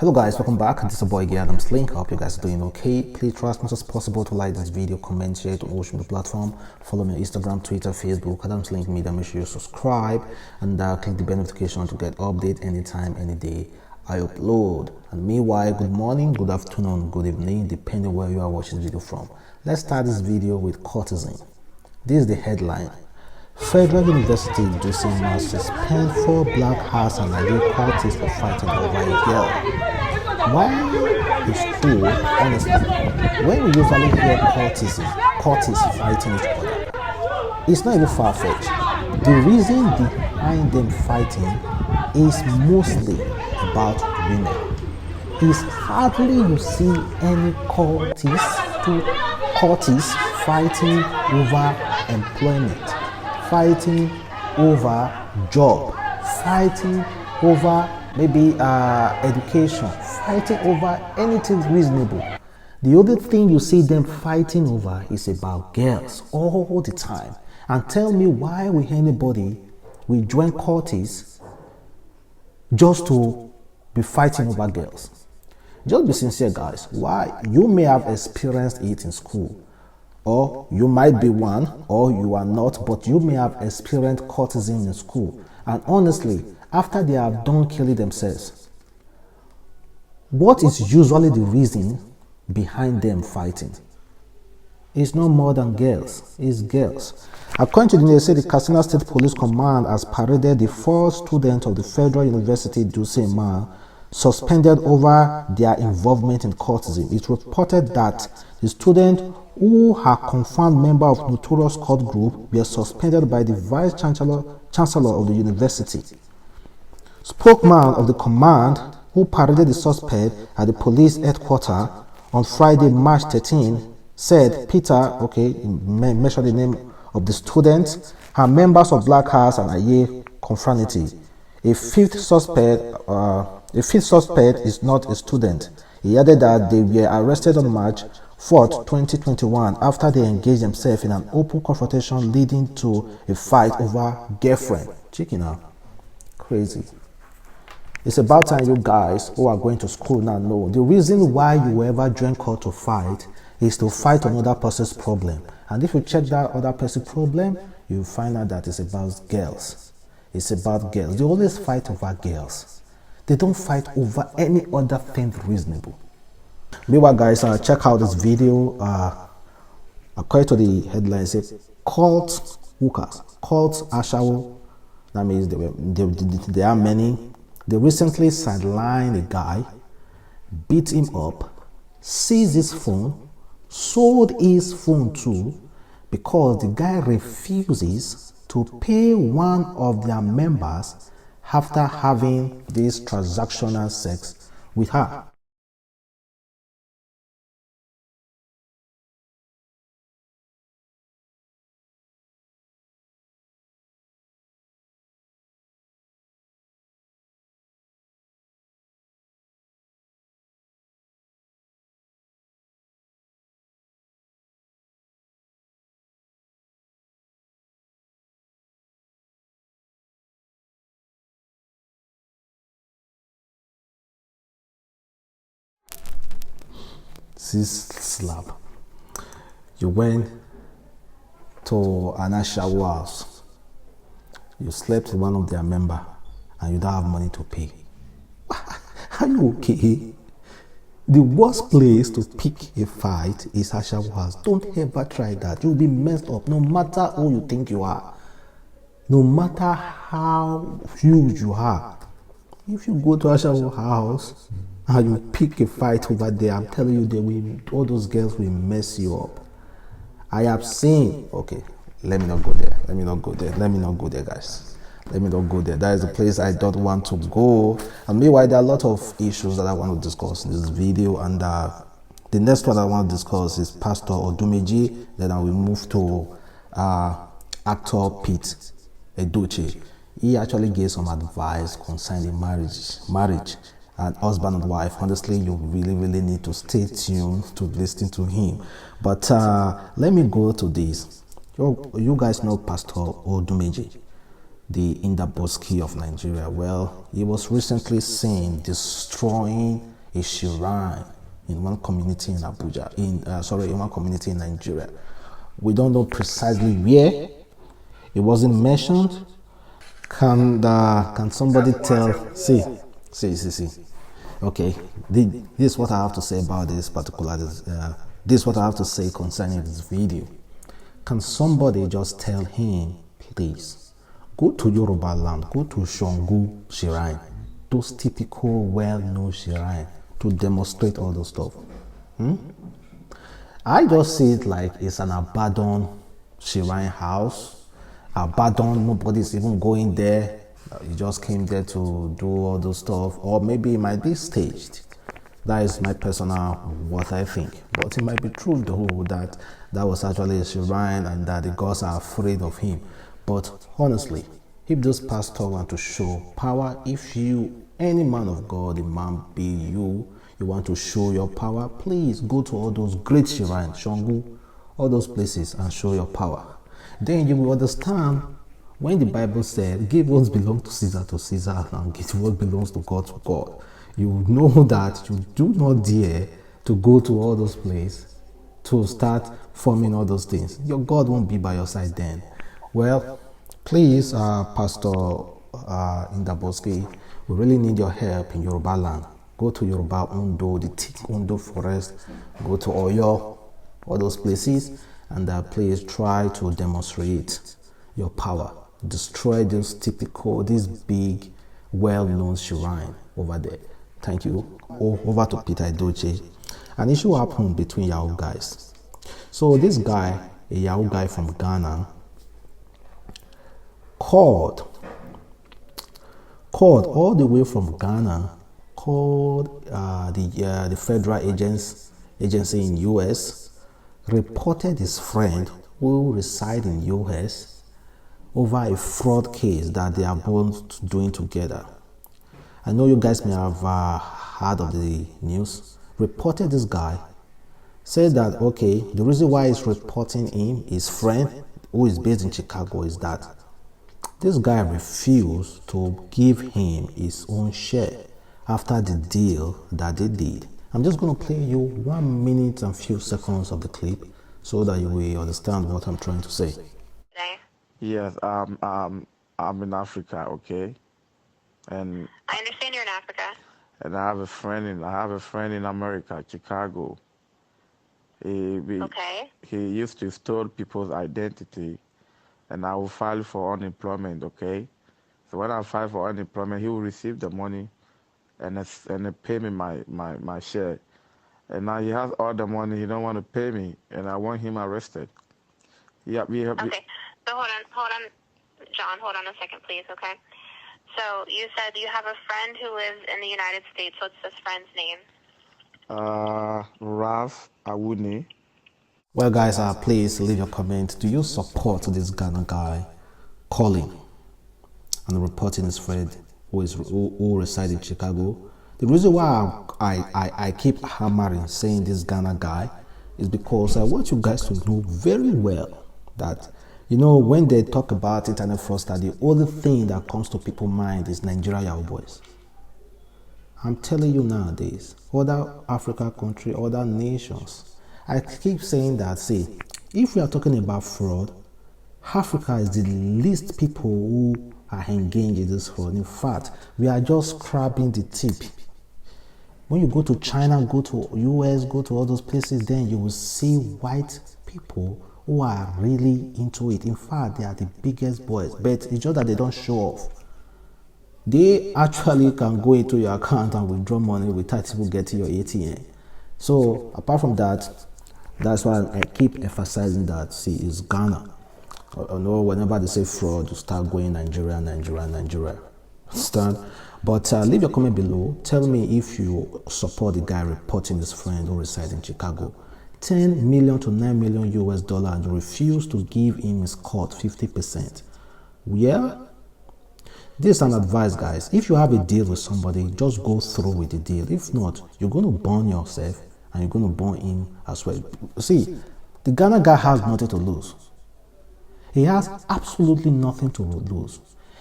Hello guys, welcome back. This is your boy Adam's Link. I hope you guys are doing okay. Please try as much as possible to like this video, comment, share it on all social platform. Follow me on Instagram, Twitter, Facebook, adamslinkmedia. Make sure you subscribe and click the bell notification to get update anytime, any day I upload. And meanwhile, good morning, good afternoon, good evening, depending where you are watching this video from. Let's start this video with courtesan. This is the headline. Federal University Dosing must suspend 4 black hearts and alleged cultists for fighting over a girl. Why is true, honestly, when we usually hear cultists fighting each other, it's not even far-fetched. The reason behind them fighting is mostly about women. It's hardly you see any cultists fighting over employment, fighting over job, fighting over maybe education, fighting over anything reasonable. The only thing you see them fighting over is about girls all the time. And tell me why will anybody will join cultists just to be fighting over girls? Just be sincere, guys. Why? You may have experienced it in school, or you might be one, or you are not, but you may have experienced courtesan in school. And honestly, after they have done killing themselves, what is usually the reason behind them fighting? It's no more than girls. It's girls. According to the University, the Katsina State Police Command has paraded the 4 students of the Federal University Dosing suspended over their involvement in courtesan. It reported that the students who are confirmed members of notorious cult group were suspended by the Vice Chancellor of the university. Spokesman of the command who paraded the suspect at the police headquarters on Friday, March 13, said Peter, mentioned the name of the students, are members of Black Hearts and Aye confraternity. A fifth suspect is not a student. He added that they were arrested on March 4, 2021 after they engaged themselves in an open confrontation leading to a fight over girlfriend. Chicken out. Crazy. It's about time you guys who are going to school now know the reason why you ever join cult to fight is to fight another person's problem. And if you check that other person's problem, you find out that it's about girls. It's about girls. They always fight over girls. They don't fight over any other thing reasonable. Meanwhile, guys, check out this video. According to the headline, it says cult hookers, cult ashawo. That means there are many. They recently sidelined a guy, beat him up, seized his phone, sold his phone too, because the guy refuses to pay one of their members after having this transactional sex with her. This slap. You went to an ashawo house. You slept with one of their members and you don't have money to pay. Are you okay? The worst place to pick a fight is ashawo house. Don't ever try that. You'll be messed up no matter who you think you are. No matter how huge you are. If you go to ashawo house and you pick a fight over there, I'm telling you, all those girls will mess you up. I have seen, let me not go there, guys. Let me not go there. That is the place I don't want to go. And meanwhile, there are a lot of issues that I want to discuss in this video. And the next one I want to discuss is Pastor Odumeje. Then I will move to actor Pete Edochie. He actually gave some advice concerning marriage and husband and wife. Honestly, you really need to stay tuned to listen to him. But let me go to this. You guys know Pastor Odumeje, the Indaboski of Nigeria. Well, he was recently seen destroying a shrine in one community in Abuja, in one community in Nigeria. We don't know precisely where. It wasn't mentioned. Can somebody tell? See. Okay, this is what I have to say about this particular. This is what I have to say concerning this video. Can somebody just tell him, please, go to Yoruba land, go to Shango Shrine, those typical well-known shrine, to demonstrate all those stuff? I just see it like it's an abandoned shrine house, abandoned, nobody's even going there. You just came there to do all those stuff, or maybe it might be staged. That is my personal what I think. But it might be true though that was actually a shrine and that the gods are afraid of him. But honestly, if those pastors want to show power, if you, any man of God, a man be you want to show your power, please go to all those great shrines, Shango, all those places, and show your power. Then you will understand when the Bible said, give what belongs to Caesar and give what belongs to God. You know that you do not dare to go to all those places to start forming all those things. Your God won't be by your side then. Well, please, Pastor Indaboski, we really need your help in Yoruba land. Go to Yoruba Ondo, the thick Ondo forest, go to Oyo, all those places, and please try to demonstrate your power. Destroy this big, well-known shrine over there. Thank you. Over to Peter Edochie. An issue happened between Yahoo guys. So this guy, a Yahoo guy from Ghana, called all the way from Ghana, called the federal agency in US, reported his friend who reside in US over a fraud case that they are both doing together. I know you guys may have heard of the news. Reported this guy, said that, okay, the reason why he's reporting him, his friend who is based in Chicago, is that this guy refused to give him his own share after the deal that they did. I'm just going to play you 1 minute and few seconds of the clip so that you will understand what I'm trying to say. Yes, I'm in Africa, okay, and I understand you're in Africa. And I have a friend in America, Chicago. Okay. He used to steal people's identity, and I will file for unemployment, okay? So when I file for unemployment, he will receive the money and pay me my share. And now he has all the money, he don't want to pay me, and I want him arrested. Okay, so hold on, John, hold on a second, please, okay? So you said you have a friend who lives in the United States. What's this friend's name? Ralph Awuni. Well, guys, please leave your comment. Do you support this Ghana guy calling and reporting his friend who resides in Chicago? The reason why I keep hammering saying this Ghana guy is because I want you guys to know very well that, you know, when they talk about internet fraudster, the only thing that comes to people's mind is Nigeria Yahooboys. I'm telling you nowadays, other African countries, other nations, I keep saying that, see, if we are talking about fraud, Africa is the least people who are engaged in this fraud. In fact, we are just scrapping the tip. When you go to China, go to US, go to all those places, then you will see white people who are really into it. In fact, they are the biggest boys, but it's just that they don't show off. They actually can go into your account and withdraw money without even getting your ATM. So apart from that, that's why I keep emphasizing that, see, it's Ghana. I know whenever they say fraud, you start going Nigeria. Understand? But leave your comment below. Tell me if you support the guy reporting his friend who resides in Chicago. 10 million to 9 million US dollar and you refuse to give him his cut 50%. Yeah? This is an advice, guys. If you have a deal with somebody, just go through with the deal. If not, you're going to burn yourself and you're going to burn him as well. See, the Ghana guy has nothing to lose. He has absolutely nothing to lose.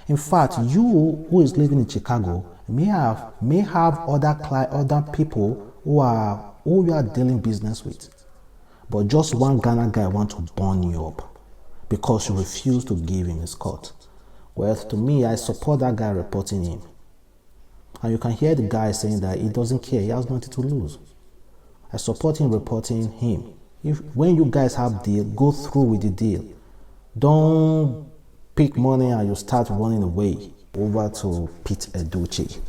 In fact, you who is living in Chicago may have other people who you are dealing business with. But just one Ghana guy want to burn you up because you refuse to give him his cut. Well, to me, I support that guy reporting him. And you can hear the guy saying that he doesn't care, he has nothing to lose. I support him reporting him. When you guys have deal, go through with the deal. Don't pick money and you start running away over to Pete Edochie.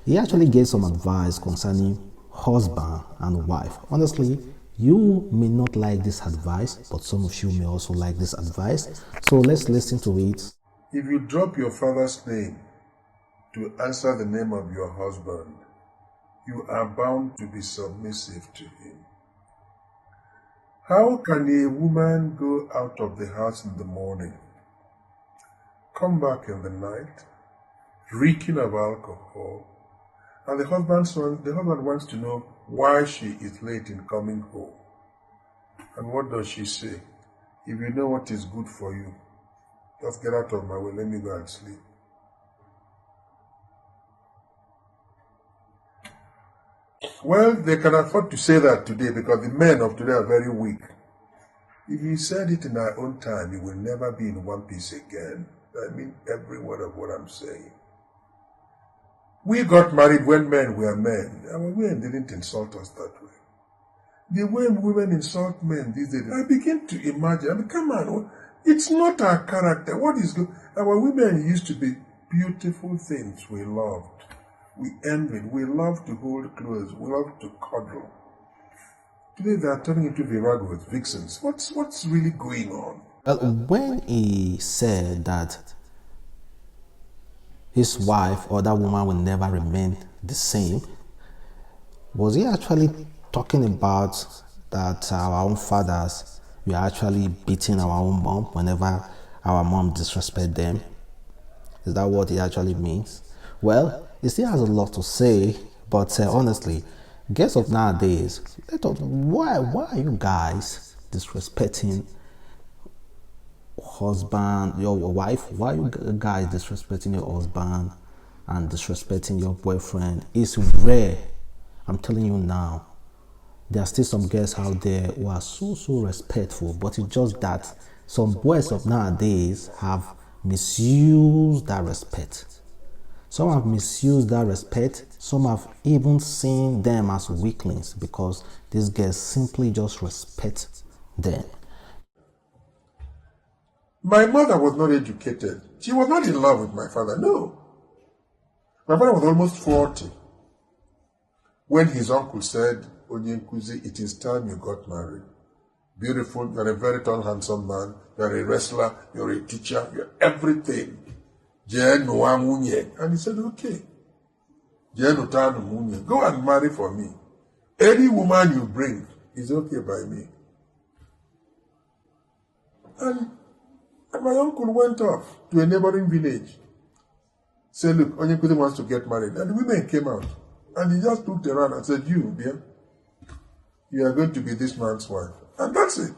He actually gave some advice concerning husband and wife. Honestly, you may not like this advice, but some of you may also like this advice. So let's listen to it. If you drop your father's name to answer the name of your husband, you are bound to be submissive to him. How can a woman go out of the house in the morning, come back in the night, reeking of alcohol, and the husband wants to know why she is late in coming home? And what does she say? If you know what is good for you, just get out of my way, let me go and sleep. Well, they can afford to say that today because the men of today are very weak. If you said it in our own time, you will never be in one piece again. I mean every word of what I'm saying. We got married when men were men. Our women didn't insult us that way. The way women insult men these days, I begin to imagine, come on, it's not our character. What is good? Our women used to be beautiful things we loved. We envied. We love to hold close. We love to cuddle. Today they are turning into viragos, vixens. What's really going on? When he said that his wife or that woman will never remain the same, was he actually talking about that our own fathers were actually beating our own mom whenever our mom disrespect them? Is that what he actually means? Well, he still has a lot to say, but honestly, guess of nowadays, why are you guys disrespecting husband, your wife? Why are you guys disrespecting your husband and disrespecting your boyfriend? It's rare. I'm telling you now. There are still some girls out there who are so respectful, but it's just that some boys of nowadays have misused that respect. Some have misused that respect. Some have even seen them as weaklings because these girls simply just respect them. My mother was not educated. She was not in love with my father. No. My father was almost 40 when his uncle said, Onyenkuzi, it is time you got married. Beautiful, you're a very tall, handsome man. You're a wrestler. You're a teacher. You're everything. And he said, okay. Go and marry for me. Any woman you bring is okay by me. And my uncle went off to a neighboring village. Said, look, Onyenkuzi wants to get married. And the women came out. And he just looked around and said, you, dear, you are going to be this man's wife. And that's it.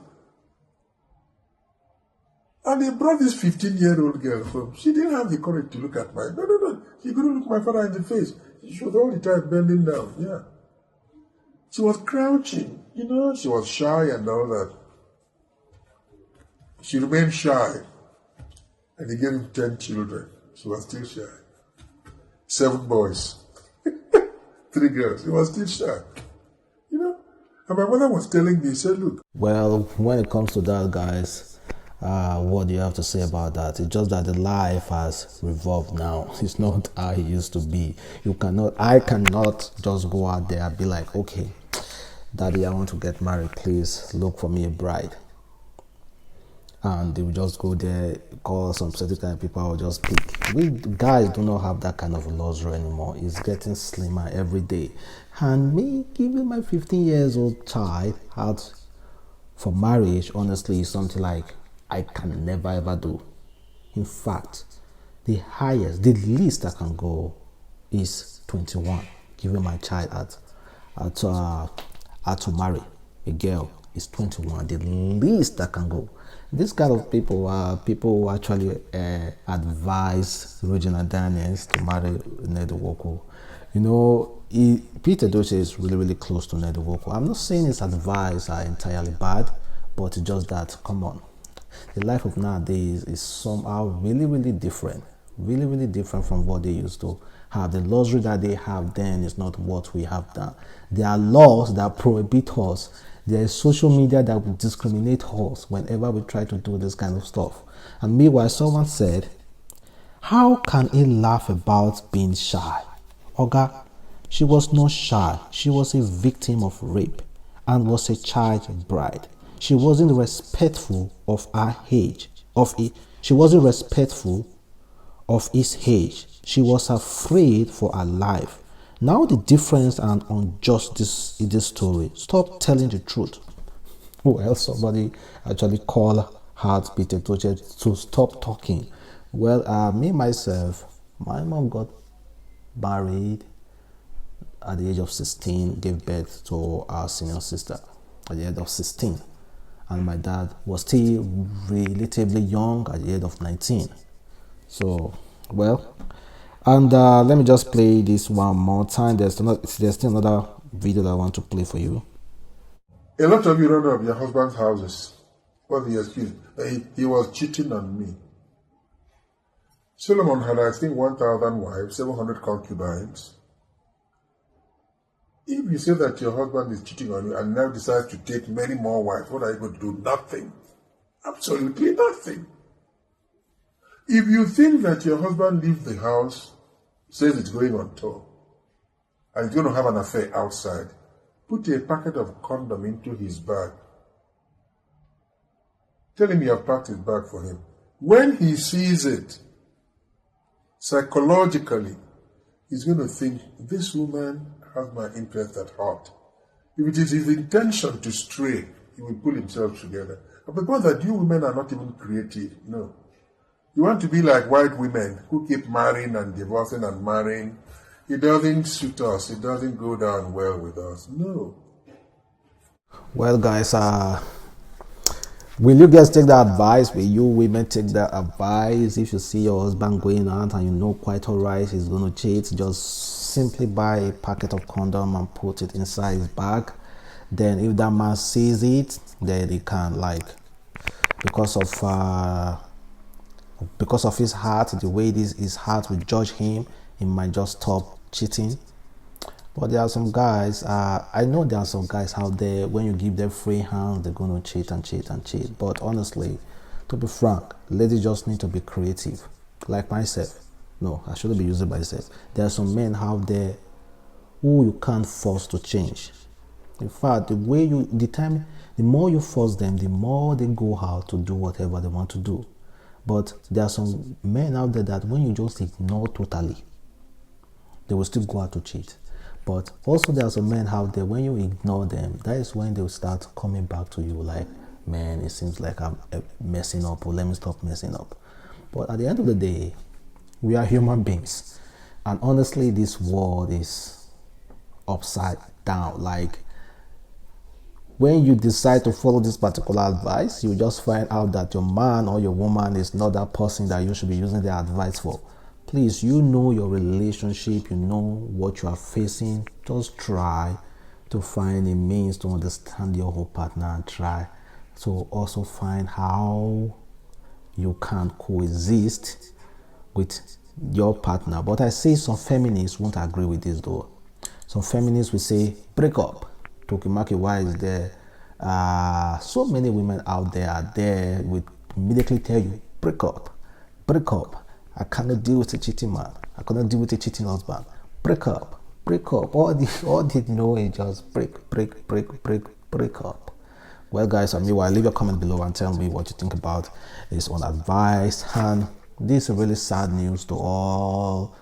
And they brought this 15-year-old girl home. She didn't have the courage to look at my... No. She couldn't look my father in the face. She was all the time bending down. Yeah. She was crouching. She was shy and all that. She remained shy. And he gave him 10 children. She was still shy. 7 boys. 3 girls. He was still shy. And my mother was telling me, he said, look. Well, when it comes to that, guys, what do you have to say about that? It's just that the life has revolved now. It's not how it used to be. I cannot just go out there and be like, okay, Daddy, I want to get married. Please look for me a bride. And they will just go there, call some certain kind of people, I will just pick. We guys do not have that kind of luxury anymore. It's getting slimmer every day. And me giving my 15 years old child out for marriage, honestly, is something like I can never ever do. In fact, the least I can go is 21. Giving my child out to marry a girl is 21, the least that can go. This kind of people are people who actually advise Regina Daniels to marry Ned Nwoko. You know, Peter Doche is really, really close to Ned Nwoko. I'm not saying his advice are entirely bad, but it's just that, come on. The life of nowadays is somehow really, really different. Really, really different from what they used to have. The luxury that they have then is not what we have now. There are laws that prohibit us. There is social media that will discriminate us whenever we try to do this kind of stuff. And meanwhile, someone said, how can he laugh about being shy? Oga, she was not shy. She was a victim of rape and was a child bride. She wasn't respectful of her age. She wasn't respectful of his age. She was afraid for her life. Now the difference and injustice in this story. Stop telling the truth. Well, somebody actually called out Peter Doche to stop talking. Well, me myself, my mom got married at the age of 16, gave birth to our senior sister at the age of 16. And my dad was still relatively young at the age of 19. So, well, and let me just play this one more time. There's still another video that I want to play for you. A lot of you run up your husband's houses. What's the excuse? He was cheating on me. Solomon had, I think, 1,000 wives, 700 concubines. If you say that your husband is cheating on you and now decides to take many more wives, what are you going to do? Nothing. Absolutely nothing. If you think that your husband leaves the house, says it's going on tour, and he's going to have an affair outside, put a packet of condom into his bag. Tell him you have packed his bag for him. When he sees it, psychologically, he's going to think, this woman has my interest at heart. If it is his intention to stray, he will pull himself together. But because that you women are not even creative, no. You want to be like white women who keep marrying and divorcing and marrying. It doesn't suit us. It doesn't go down well with us. No. Well, guys, will you guys take that advice? Will you women take that advice? If you see your husband going out and you know quite alright he's going to cheat, just simply buy a packet of condom and put it inside his bag. Then if that man sees it, then he can, like, because of his heart, the way his heart will judge him, he might just stop cheating. But there are some guys, I know there are some guys out there, when you give them free hands, they're going to cheat and cheat and cheat. But honestly, to be frank, ladies just need to be creative. Like myself. No, I shouldn't be using myself. There are some men out there who you can't force to change. In fact, the more you force them, the more they go out to do whatever they want to do. But there are some men out there that when you just ignore totally, they will still go out to cheat. But also there are some men out there, when you ignore them, that is when they will start coming back to you like, man, it seems like I'm messing up, or let me stop messing up. But at the end of the day, we are human beings. And honestly, this world is upside down. Like, when you decide to follow this particular advice, you just find out that your man or your woman is not that person that you should be using their advice for. Please, you know your relationship, you know what you are facing. Just try to find a means to understand your whole partner and try to also find how you can coexist with your partner. But I see some feminists won't agree with this though. Some feminists will say, break up. Tokimaki, why is there? So many women out there are there will immediately tell you, break up, break up. I cannot deal with a cheating man. I cannot deal with a cheating husband. Break up, break up. All they know is just break up. Well, guys, meanwhile, leave your comment below and tell me what you think about this on advice. And this is really sad news to all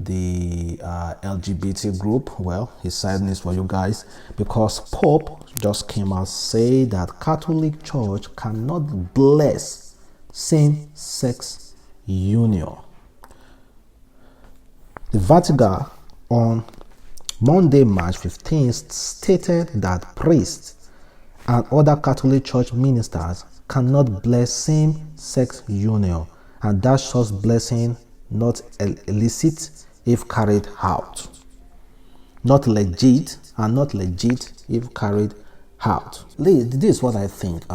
the LGBT group. Well, it's sad news for you guys because Pope just came out say that Catholic Church cannot bless same-sex union. The Vatican on Monday, March 15th stated that priests and other Catholic Church ministers cannot bless same-sex union, and that such blessing not illicit if carried out. Not legit and not legit if carried out. This is what I think.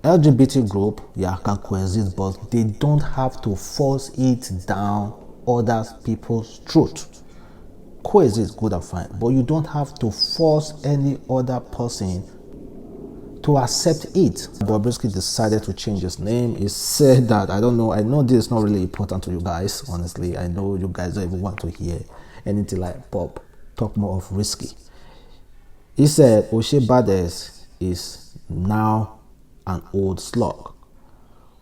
LGBT group, yeah, can coexist, but they don't have to force it down other people's throat. Coexist, good and fine, but you don't have to force any other person to accept it. Bobrisky decided to change his name. He said that, I don't know, I know this is not really important to you guys, honestly. I know you guys don't even want to hear anything like Bob talk more of risky. He said Oshe Bades is now an old slug.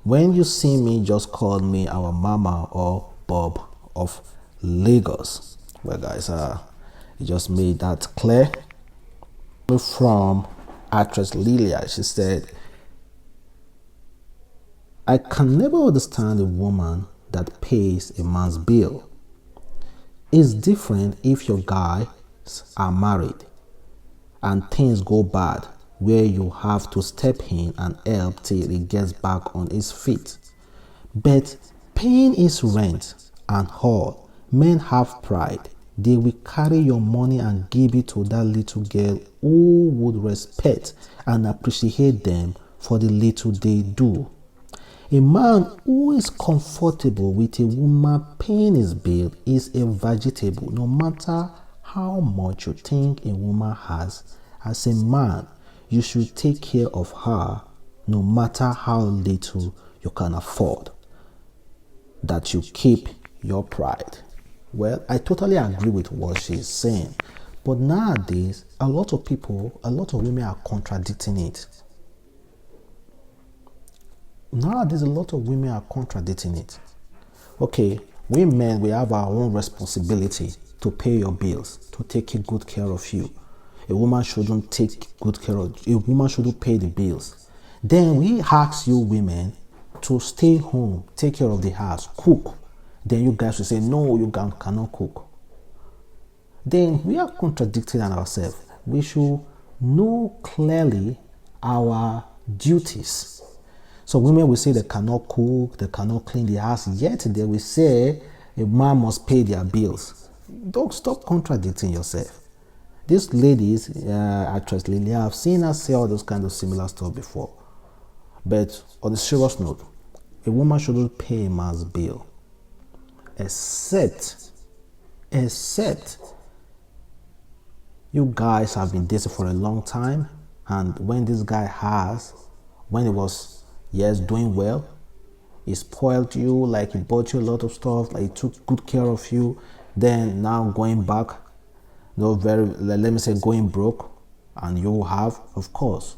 When you see me, just call me our mama or Bob of Lagos. Well guys, he just made that clear. From actress Lilia, she said, I can never understand a woman that pays a man's bill. It's different if your guys are married and things go bad, where you have to step in and help till he gets back on his feet. But paying his rent and all, men have pride. They will carry your money and give it to that little girl who would respect and appreciate them for the little they do. A man who is comfortable with a woman paying his bill is a vegetable, no matter how much you think a woman has. As a man, you should take care of her no matter how little you can afford. That you keep your pride. Well, I totally agree with what she's saying. But nowadays, a lot of women are contradicting it. Nowadays, a lot of women are contradicting it. Okay, we men, we have our own responsibility to pay your bills, to take good care of you. A woman shouldn't take good care of you. A woman shouldn't pay the bills. Then we ask you women to stay home, take care of the house, cook. Then you guys will say, no, you cannot cook. Then we are contradicting ourselves. We should know clearly our duties. So women will say they cannot cook, they cannot clean the house, yet they will say a man must pay their bills. Don't stop contradicting yourself. These ladies, actress Lily, I've seen her say all those kind of similar stuff before. But on a serious note, a woman shouldn't pay a man's bill. Except you guys have been dating for a long time, and when this guy when he was doing well, he spoiled you, like he bought you a lot of stuff, like he took good care of you. Then now going back, let me say going broke, and you have, of course,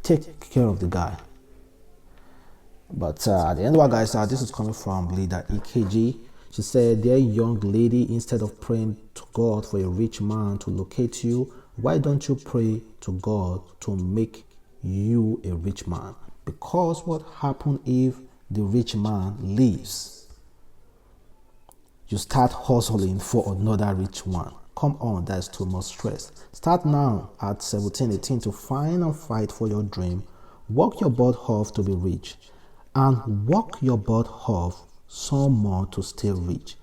take care of the guy. But at the end of our guys, this is coming from leader EKG. She said, dear young lady, instead of praying to God for a rich man to locate you, why don't you pray to God to make you a rich man? Because what happens if the rich man leaves? You start hustling for another rich one. Come on, that's too much stress. Start now at 17, 18 to find and fight for your dream. Work your butt off to be rich. And work your butt off some more to stay rich.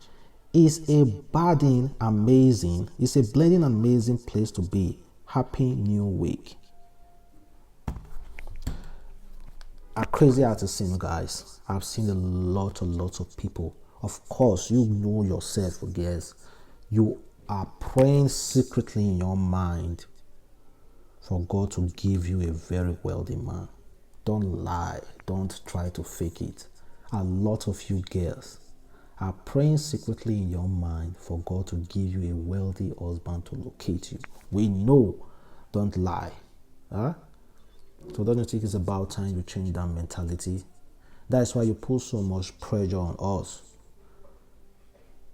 It's a blending amazing place to be. Happy New Week. A crazy artist scene, guys. I've seen a lot of people. Of course, you know yourself, guys. You are praying secretly in your mind for God to give you a very wealthy man. Don't lie. Don't try to fake it. A lot of you girls are praying secretly in your mind for God to give you a wealthy husband to locate you. We know. Don't lie. Huh? So don't you think it's about time you change that mentality? That's why you put so much pressure on us.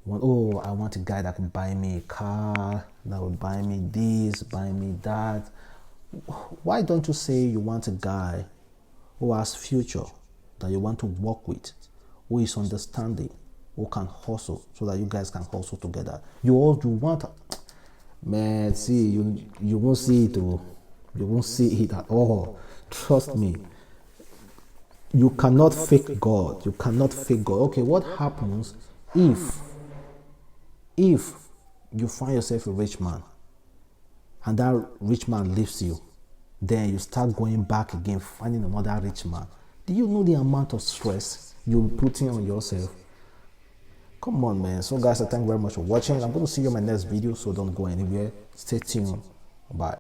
I want a guy that can buy me a car, that will buy me this, buy me that. Why don't you say you want a guy who has future, that you want to work with, who is understanding, who can hustle, so that you guys can hustle together? You want Man, see, you won't see it, oh. You won't see it at all. Trust me. You cannot fake God. You cannot fake God. Okay, what happens if you find yourself a rich man and that rich man leaves you? Then you start going back again, finding another rich man. Do you know the amount of stress you're putting on yourself? Come on, man. So guys, I thank you very much for watching. I'm going to see you in my next video, so don't go anywhere. Stay tuned. Bye.